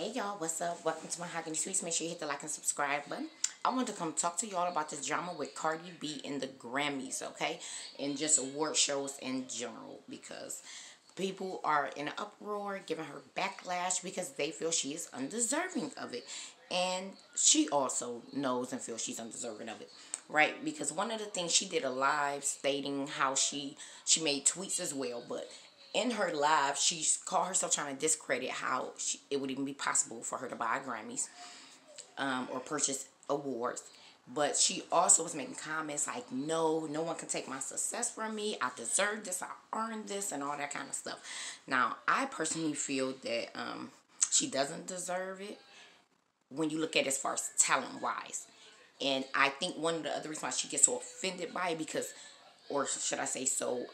Hey y'all, what's up? Welcome to my Mahogany Sweets. Make sure you hit the like and subscribe button. I want to come talk to y'all about this drama with Cardi B in the Grammys, okay? And just award shows in general, because people are in an uproar, giving her backlash because they feel she is undeserving of it. And she also knows and feels she's undeserving of it, right? Because one of the things, she did a live stating how she made tweets as well, but in her live, she called herself trying to discredit how it would even be possible for her to buy Grammys or purchase awards. But she also was making comments like, no one can take my success from me. I deserve this. I earned this and all that kind of stuff. Now, I personally feel that she doesn't deserve it when you look at it as far as talent-wise. And I think one of the other reasons why she gets so offended by it, because, or should I say so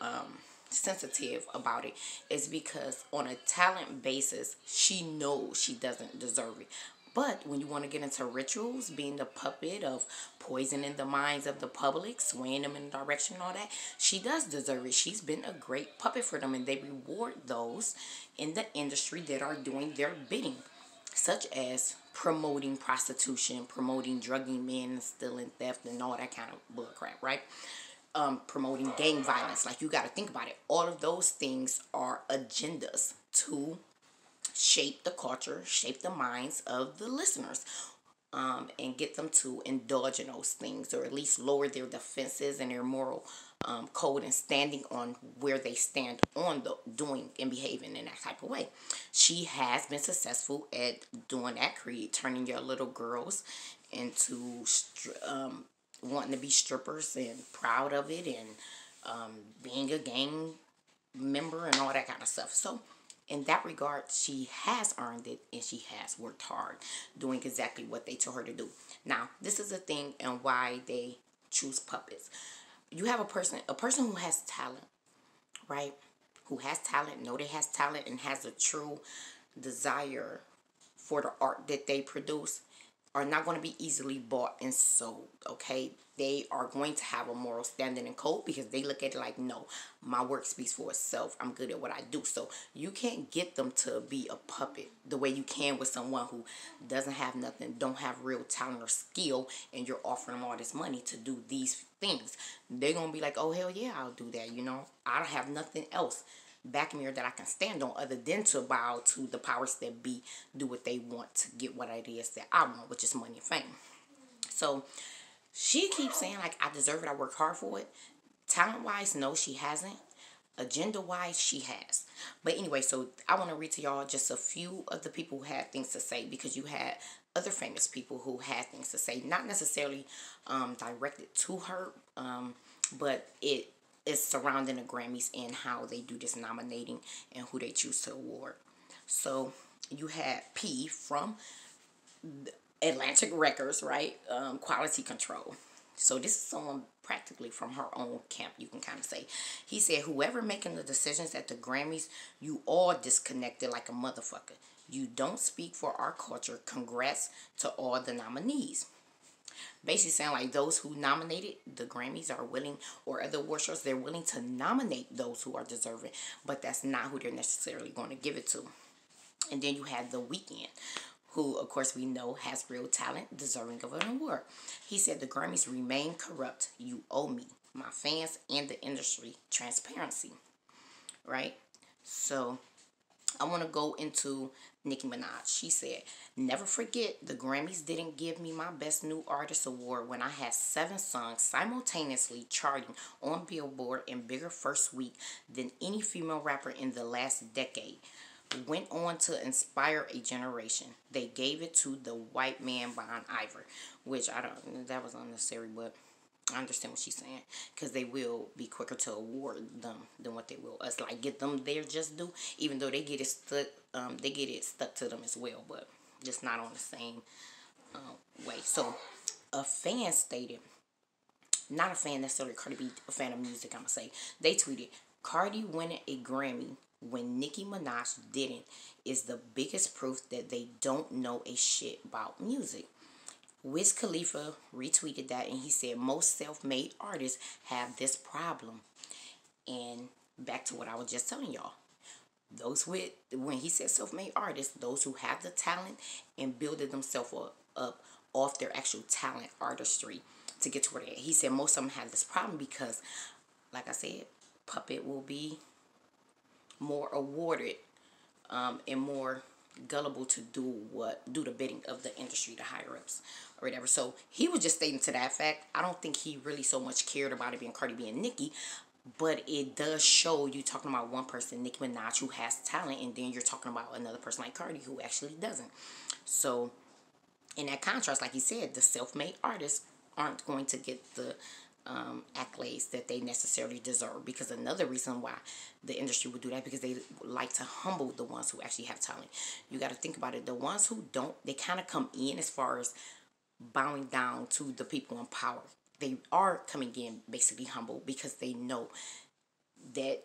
sensitive about it, is because on a talent basis, she knows she doesn't deserve it. But when you want to get into rituals, being the puppet of poisoning the minds of the public, swaying them in a direction and all that, she does deserve it. She's been a great puppet for them, and they reward those in the industry that are doing their bidding, such as promoting prostitution, promoting drugging men, stealing, theft, and all that kind of bullcrap, right? Promoting gang violence. Like, you got to think about it. All of those things are agendas to shape the culture, shape the minds of the listeners, and get them to indulge in those things, or at least lower their defenses and their moral code and standing on where they stand on the doing and behaving in that type of way. She has been successful at doing that, turning your little girls into wanting to be strippers and proud of it, and being a gang member and all that kind of stuff. So in that regard, she has earned it, and she has worked hard doing exactly what they told her to do. Now, this is the thing and why they choose puppets. You have a person who has talent, right? Who has talent, know they has talent, and has a true desire for the art that they produce, are not going to be easily bought and sold, okay? They are going to have a moral standing and code, because they look at it like, no, my work speaks for itself. I'm good at what I do. So you can't get them to be a puppet the way you can with someone who doesn't have nothing, don't have real talent or skill, and you're offering them all this money to do these things. They're going to be like, oh, hell yeah, I'll do that, you know? I don't have nothing else back mirror that I can stand on other than to bow to the powers that be, do what they want to get what it is that I want, which is money and fame. So she keeps saying, like, I deserve it, I work hard for it. Talent-wise, no, she hasn't. Agenda-wise, she has. But anyway, so I want to read to y'all just a few of the people who had things to say, because you had other famous people who had things to say, not necessarily directed to her, but it is surrounding the Grammys and how they do this nominating and who they choose to award. So you had P from Atlantic Records, right? Quality Control. So this is someone practically from her own camp, you can kind of say. He said, whoever making the decisions at the Grammys, you all disconnected like a motherfucker. You don't speak for our culture. Congrats to all the nominees. Basically saying, like, those who nominated the Grammys are willing, or other award shows, they're willing to nominate those who are deserving, but that's not who they're necessarily going to give it to. And then you have The Weeknd, who, of course, we know has real talent, deserving of an award. He said, the Grammys remain corrupt. You owe me, my fans, and the industry transparency. Right? So I want to go into Nicki Minaj. She said, never forget, the Grammys didn't give me my Best New Artist award when I had 7 songs simultaneously charting on Billboard in bigger first week than any female rapper in the last decade. Went on to inspire a generation. They gave it to the white man Bon Iver, which I don't, that was unnecessary, but I understand what she's saying, because they will be quicker to award them than what they will us. Like, get them their just due, even though they get it stuck to them as well, but just not on the same way. So a fan stated, not a fan necessarily Cardi B, a fan of music, I'm gonna say, they tweeted, Cardi winning a Grammy when Nicki Minaj didn't is the biggest proof that they don't know a shit about music. Wiz Khalifa retweeted that, and he said, most self-made artists have this problem. And back to what I was just telling y'all. Those with, when he said self-made artists, those who have the talent and builded themselves up off their actual talent, artistry, to get to where they at. He said most of them have this problem because, like I said, Puppet will be more awarded and more gullible to do the bidding of the industry, the higher ups or whatever. So he was just stating to that fact. I don't think he really so much cared about it being Cardi B and Nicki, but it does show you talking about one person, Nicki Minaj, who has talent, and then you're talking about another person like Cardi who actually doesn't. So in that contrast, like he said, the self-made artists aren't going to get the accolades that they necessarily deserve, because another reason why the industry would do that, because they like to humble the ones who actually have talent. You got to think about it. The ones who don't, they kind of come in as far as bowing down to the people in power. They are coming in basically humble because they know that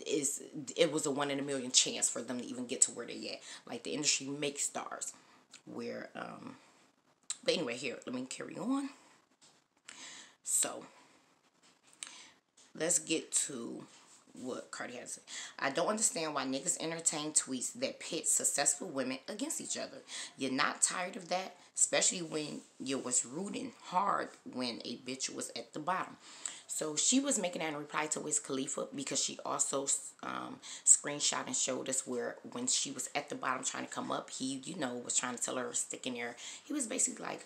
it was a 1 in a million chance for them to even get to where they at. Like, the industry makes stars where but anyway, here, let me carry on. So let's get to what Cardi has to say. I don't understand why niggas entertain tweets that pit successful women against each other. You're not tired of that? Especially when you was rooting hard when a bitch was at the bottom. So she was making that in reply to Wiz Khalifa, because she also screenshot and showed us where when she was at the bottom trying to come up, he, was trying to tell her stick in there. He was basically like,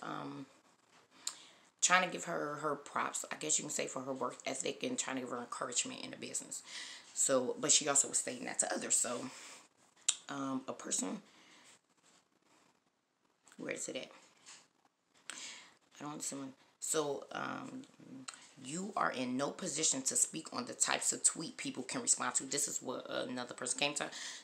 trying to give her props, I guess you can say, for her work ethic, and trying to give her encouragement in the business. So, but she also was stating that to others. So, a person, where is it at? I don't see one. So, you are in no position to speak on the types of tweet people can respond to. This is what another person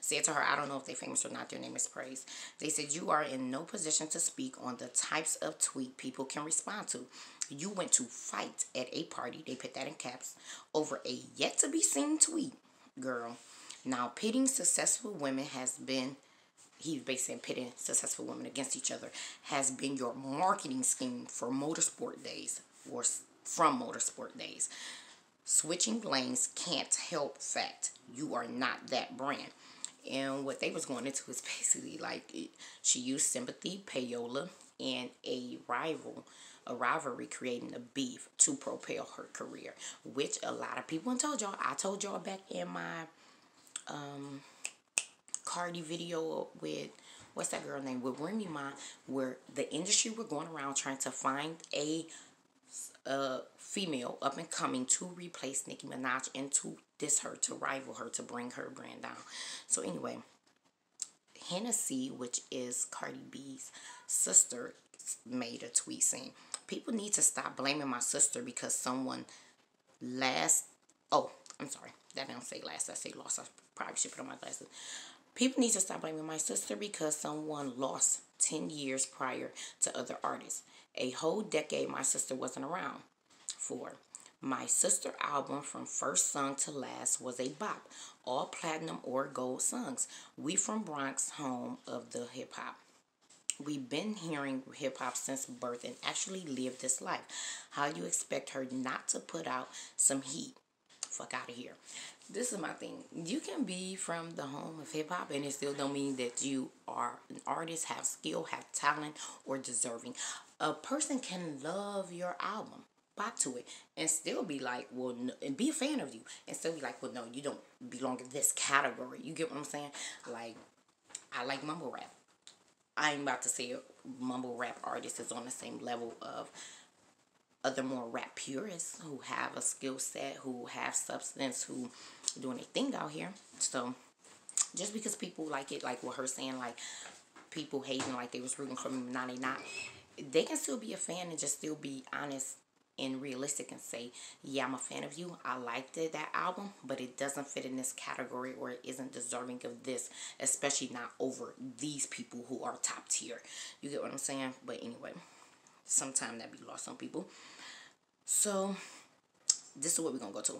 said to her. I don't know if they're famous or not. Their name is Praise. They said, you are in no position to speak on the types of tweet people can respond to. You went to fight at a party, they put that in caps, over a yet-to-be-seen tweet, girl. Now, pitting successful women has been, he's basically pitting successful women against each other, has been your marketing scheme for motorsport days, or from motorsport days. Switching lanes can't help fact. You are not that brand. And what they was going into is basically like, she used sympathy, payola, and a rivalry creating a beef to propel her career, which a lot of people, and I told y'all back in my Cardi video with, what's that girl name, with Remy Ma, where the industry were going around trying to find a female up and coming to replace Nicki Minaj and to diss her, to rival her, to bring her brand down. So anyway, Hennessy, which is Cardi B's sister, made a tweet saying, people need to stop blaming my sister because someone I'm sorry, that didn't say last, I say lost. I probably should put on my glasses. People need to stop blaming my sister because someone lost 10 years prior to other artists. A whole decade my sister wasn't around for. My sister album from first song to last was a bop. All platinum or gold songs. We from Bronx, home of the hip hop. We've been hearing hip hop since birth and actually lived this life. How you expect her not to put out some heat? Fuck out of here. This is my thing. You can be from the home of hip hop and it still don't mean that you are an artist, have skill, have talent, or deserving. A person can love your album, bop to it, and still be like, well, no, and be a fan of you, and still be like, well, no, you don't belong in this category. You get what I'm saying? Like, I like mumble rap. I ain't about to say a mumble rap artist is on the same level of other more rap purists who have a skill set, who have substance, who doing their thing out here. So just because people like it, like what her saying, like people hating like they was rooting for me, now they not. They can still be a fan and just still be honest and realistic and say, yeah, I'm a fan of you. I liked that album, but it doesn't fit in this category, or it isn't deserving of this, especially not over these people who are top tier. You get what I'm saying? But anyway, sometimes that be lost on people. So this is what we're gonna go to.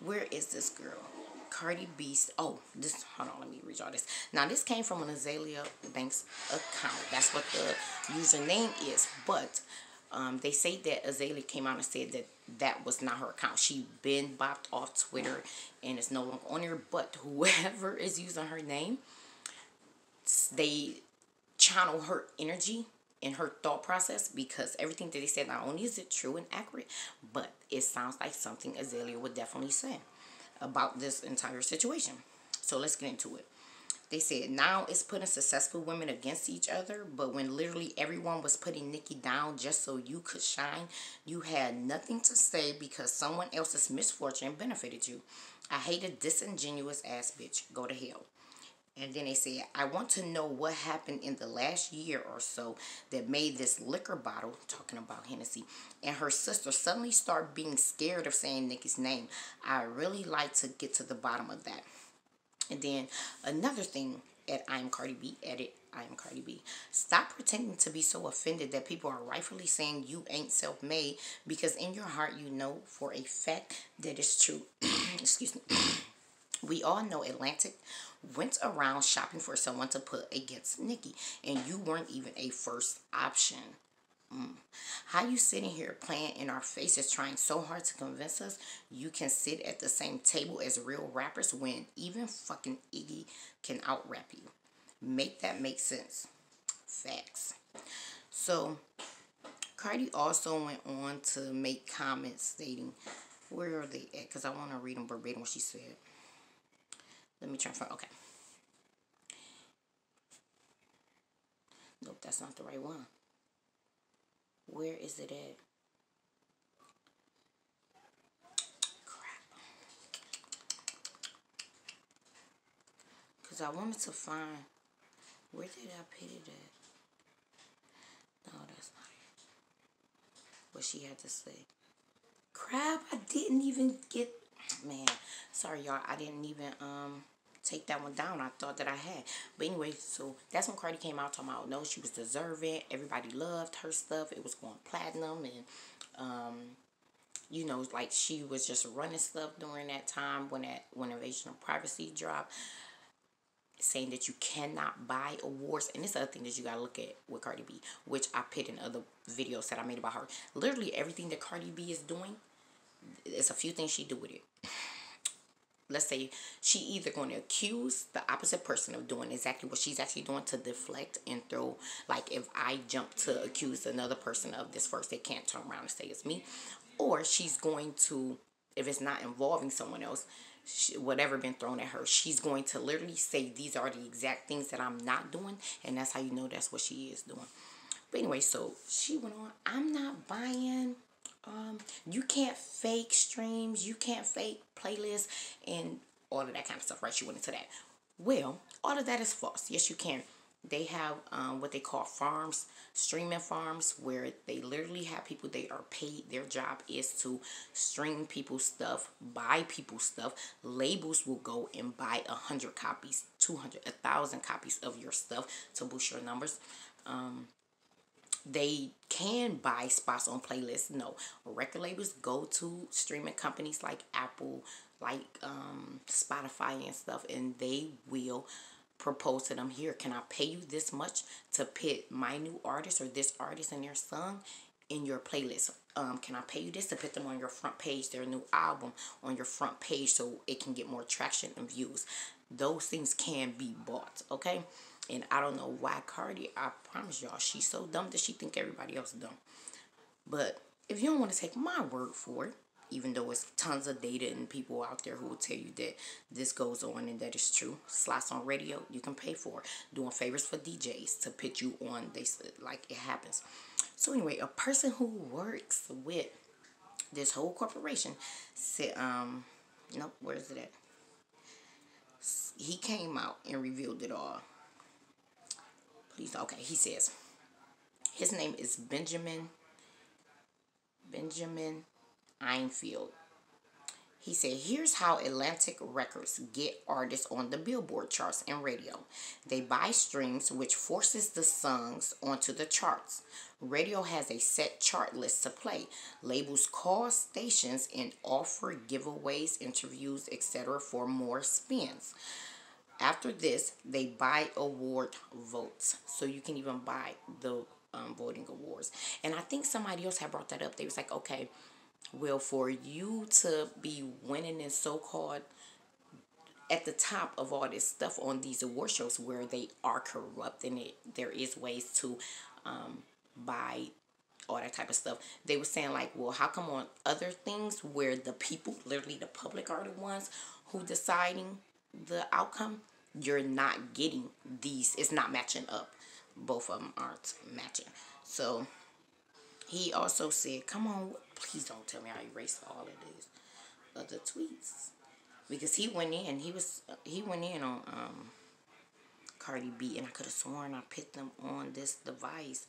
Where is this girl? Cardi B. Oh, this. Hold on, let me read y'all this. Now, this came from an Azalea Banks account. That's what the username is. But They say that Azalea came out and said that that was not her account. She been bopped off Twitter and it's no longer on there. But whoever is using her name, they channel her energy and her thought process, because everything that they said, not only is it true and accurate, but it sounds like something Azalea would definitely say about this entire situation. So let's get into it. They said, now it's putting successful women against each other, but when literally everyone was putting Nicki down just so you could shine, you had nothing to say because someone else's misfortune benefited you. I hate a disingenuous ass bitch. Go to hell. And then they said, I want to know what happened in the last year or so that made this liquor bottle, talking about Hennessy, and her sister suddenly start being scared of saying Nicki's name. I really like to get to the bottom of that. And then another thing at I Am Cardi B, edit I Am Cardi B. Stop pretending to be so offended that people are rightfully saying you ain't self-made, because in your heart you know for a fact that it's true. Excuse me. We all know Atlantic went around shopping for someone to put against Nicki, and you weren't even a first option. How you sitting here playing in our faces, trying so hard to convince us you can sit at the same table as real rappers when even fucking Iggy can out-rap you? Make that make sense. Facts. So, Cardi also went on to make comments stating, where are they at? Because I want to read them verbatim what she said. Let me try to find, okay. Nope, that's not the right one. Where is it at? Crap. Because I wanted to find, where did I put it at? No, that's not it. What she had to say. Crap, I didn't even get, man, sorry y'all, I didn't even, take that one down. I thought that I had. But anyway, so that's when Cardi came out talking about, no, she was deserving. Everybody loved her stuff. It was going platinum. And, you know, like she was just running stuff during that time when Invasion of Privacy dropped. Saying that you cannot buy awards. And this is the other thing that you got to look at with Cardi B, which I put in other videos that I made about her. Literally everything that Cardi B is doing, it's a few things she do with it. Let's say she either going to accuse the opposite person of doing exactly what she's actually doing to deflect and throw, like if I jump to accuse another person of this first, they can't turn around and say it's me. Or she's going to, if it's not involving someone else, whatever been thrown at her, she's going to literally say these are the exact things that I'm not doing, and that's how you know that's what she is doing. But anyway, so she went on, I'm not buying, you can't fake streams, you can't fake playlists, and all of that kind of stuff, right? She went into that. Well, all of that is false. Yes, you can. They have what they call farms, streaming farms, where they literally have people, they are paid. Their job is to stream people's stuff, buy people's stuff. Labels will go and buy 100 copies, 200, 1,000 copies of your stuff to boost your numbers. They can buy spots on playlists. No, record labels go to streaming companies like Apple, like Spotify and stuff, and they will propose to them, here, can I pay you this much to put my new artist or this artist and their song in your playlist? Can I pay you this to put them on your front page, their new album on your front page, so it can get more traction and views? Those things can be bought, okay? And I don't know why Cardi, I promise y'all, she's so dumb that she think everybody else is dumb. But if you don't want to take my word for it, even though it's tons of data and people out there who will tell you that this goes on and that is true. Slots on radio, you can pay for. Doing favors for DJs to put you on, they like it happens. So anyway, a person who works with this whole corporation said, nope, where is it at? He came out and revealed it all. Please, okay, he says, his name is Benjamin Einfield. He said, here's how Atlantic Records get artists on the Billboard charts and radio. They buy streams, which forces the songs onto the charts. Radio has a set chart list to play. Labels call stations and offer giveaways, interviews, etc. for more spins. after this, they buy award votes. So you can even buy the voting awards. And I think somebody else had brought that up. They was like, okay, well, for you to be winning in so-called at the top of all this stuff on these award shows where they are corrupt and there is ways to buy all that type of stuff. They were saying like, well, how come on other things where the people, literally the public, are the ones who deciding the outcome, you're not getting these, it's not matching up. Both of them aren't matching. So he also said, come on, please don't tell me I erased all of these other tweets. Because he went in, he went in on Cardi B, and I could have sworn I put them on this device.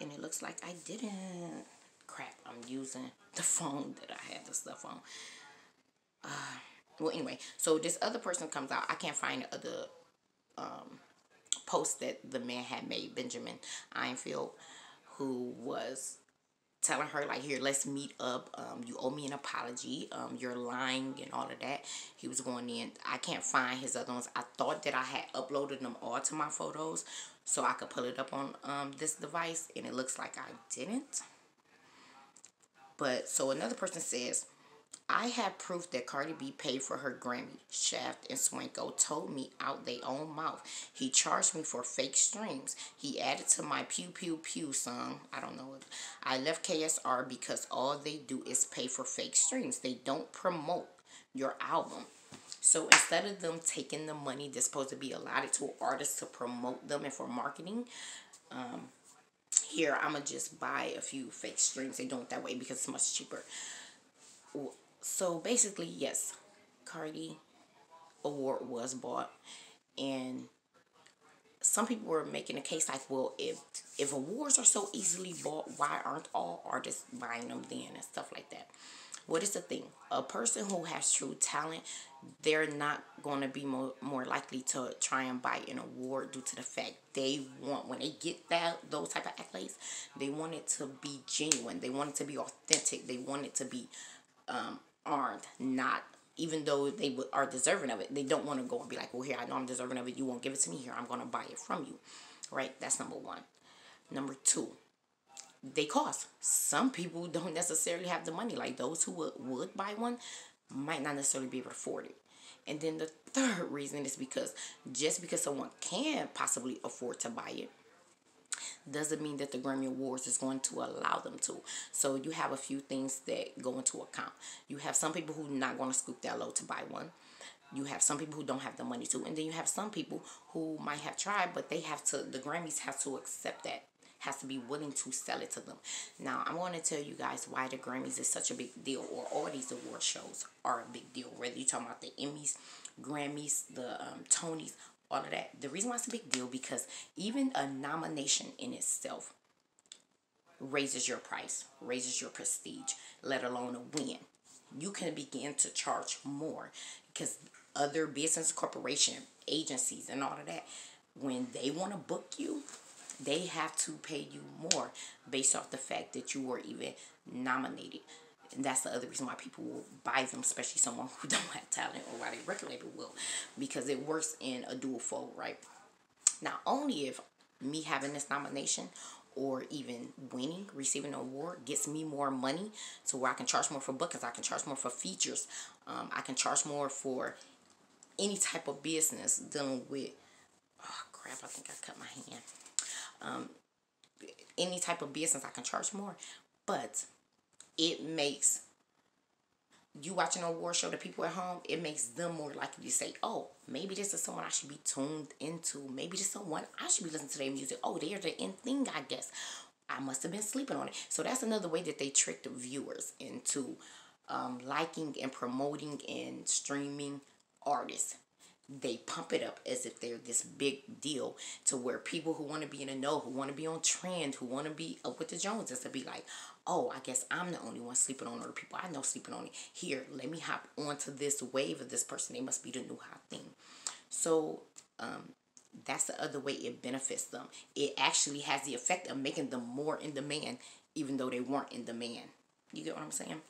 And it looks like I didn't. Crap, I'm using the phone that I had the stuff on. Well, anyway, so this other person comes out. I can't find the other post that the man had made, Benjamin Einfield, who was telling her like, here, let's meet up, you owe me an apology, you're lying and all of that. He was going in. I can't find his other ones. I thought that I had uploaded them all to my photos so I could pull it up on this device, and it looks like I didn't. But so another person says, I have proof that Cardi B paid for her Grammy. Shaft and Swanko told me out their own mouth. He charged me for fake streams. He added to my Pew Pew Pew song. I don't know. I left KSR because all they do is pay for fake streams. They don't promote your album. So instead of them taking the money that's supposed to be allotted to artists to promote them and for marketing, here, I'm going to just buy a few fake streams. They do it that way because it's much cheaper. So basically, yes, Cardi award was bought, and some people were making a case like, well, if awards are so easily bought, why aren't all artists buying them then and stuff like that? What is the thing? A person who has true talent, they're not going to be more likely to try and buy an award due to the fact they want, when they get those type of accolades, they want it to be genuine. They want it to be authentic. They want it to be earned, not, even though they are deserving of it, they don't want to go and be like, well, here, I know I'm deserving of it, you won't give it to me, here, I'm going to buy it from you, right? That's number one. Number two, they cost. Some people don't necessarily have the money, like those who would buy one might not necessarily be able to afford it. And then the third reason is because just because someone can possibly afford to buy it doesn't mean that the Grammy Awards is going to allow them to. So you have a few things that go into account. You have some people who are not going to scoop that low to buy one. You have some people who don't have the money to. And then you have some people who might have tried, but they have to, the Grammys have to accept that. Has to be willing to sell it to them. Now, I'm going to tell you guys why the Grammys is such a big deal, or all these award shows are a big deal. Whether you're talking about the Emmys, Grammys, the Tonys, all of that. The reason why it's a big deal, because even a nomination in itself raises your price, raises your prestige, let alone a win. You can begin to charge more because other business, corporation, agencies, and all of that, when they want to book you, they have to pay you more based off the fact that you were even nominated. And that's the other reason why people will buy them, especially someone who don't have talent, or why the record label will, because it works in a dual fold, right? Not only if me having this nomination or even winning, receiving an award gets me more money to where I can charge more for bookings, I can charge more for features, I can charge more for any type of business dealing with, oh crap, I think I cut my hand. Any type of business I can charge more, but it makes you watching an award show, the people at home, it makes them more likely to say, oh, maybe this is someone I should be tuned into. Maybe this is someone I should be listening to their music. Oh, they're the in thing, I guess. I must have been sleeping on it. So that's another way that they trick the viewers into liking and promoting and streaming artists. They pump it up as if they're this big deal, to where people who want to be in the know, who want to be on trend, who want to be up with the Joneses, to be like, oh, I guess I'm the only one sleeping on other people I know sleeping on it. Here, let me hop onto this wave of this person. They must be the new hot thing. So that's the other way it benefits them. It actually has the effect of making them more in demand, even though they weren't in demand. You get what I'm saying?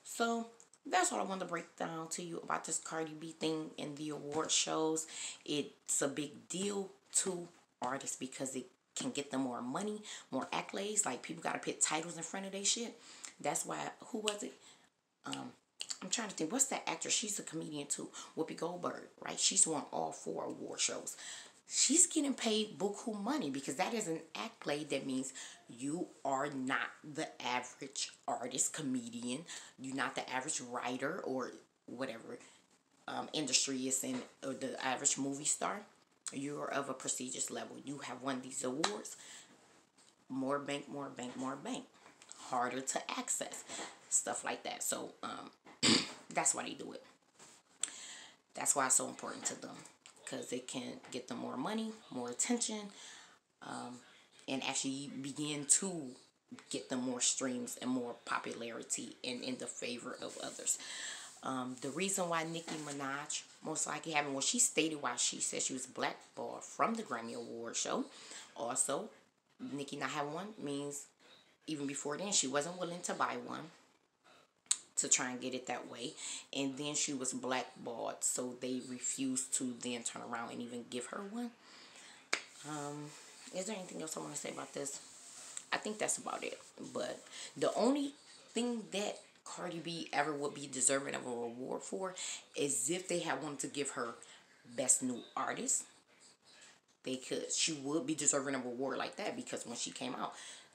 So That's all I want to break down to you about this Cardi B thing in the award shows. It's a big deal to artists because it can get them more money, more accolades. Like, people got to put titles in front of their shit. That's why, who was it? I'm trying to think. What's that actress? She's a comedian too. Whoopi Goldberg, right? She's won all 4 award shows. She's getting paid buku money because that is an accolade. That means you are not the average artist, comedian. You're not the average writer or whatever industry is in, or the average movie star. You're of a prestigious level. You have won these awards. More bank, more bank, more bank. Harder to access. Stuff like that. So, that's why they do it. That's why it's so important to them. Because it can get them more money, more attention, and actually begin to get them more streams and more popularity and in the favor of others. The reason why Nicki Minaj most likely happened, well, she stated why she said she was blackballed from the Grammy Award show. Also, Nicki not having one means even before then she wasn't willing to buy one to try and get it that way, and then she was blackballed, so they refused to then turn around and even give her one. Is there anything else I want to say about this? I think that's about it. But the only thing that Cardi B ever would be deserving of a reward for is if they had wanted to give her Best New Artist. They could. She would be deserving of a reward like that because when she came out,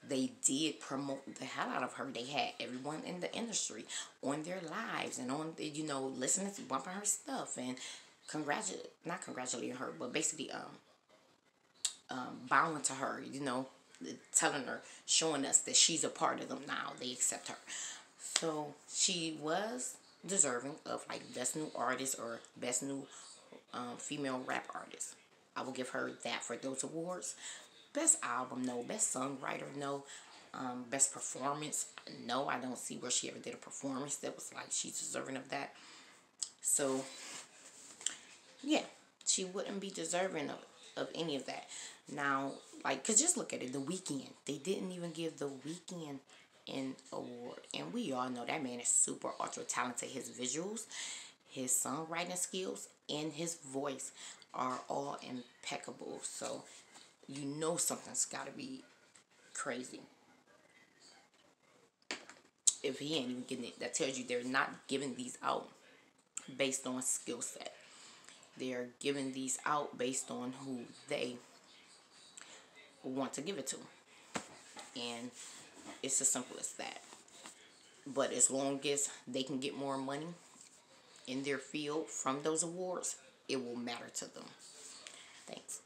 they did promote the hell out of her. They had everyone in the industry on their lives and on, listening to, bumping her stuff and not congratulating her, but basically bowing to her, telling her, showing us that she's a part of them now. They accept her. So she was deserving of like Best New Artist or Best New Female Rap Artist. I will give her that for those awards. Best album, no. Best songwriter, no. Best performance, no. I don't see where she ever did a performance that was like she's deserving of that. So, yeah, she wouldn't be deserving of any of that. Now, like, because just look at it, The Weeknd. They didn't even give The Weeknd an award. And we all know that man is super ultra talented. His visuals, his songwriting skills, and his voice are all impeccable. So, something's got to be crazy if he ain't even getting it. That tells you they're not giving these out based on skill set. They're giving these out based on who they want to give it to. And it's as simple as that. But as long as they can get more money in their field from those awards, it will matter to them. Thanks.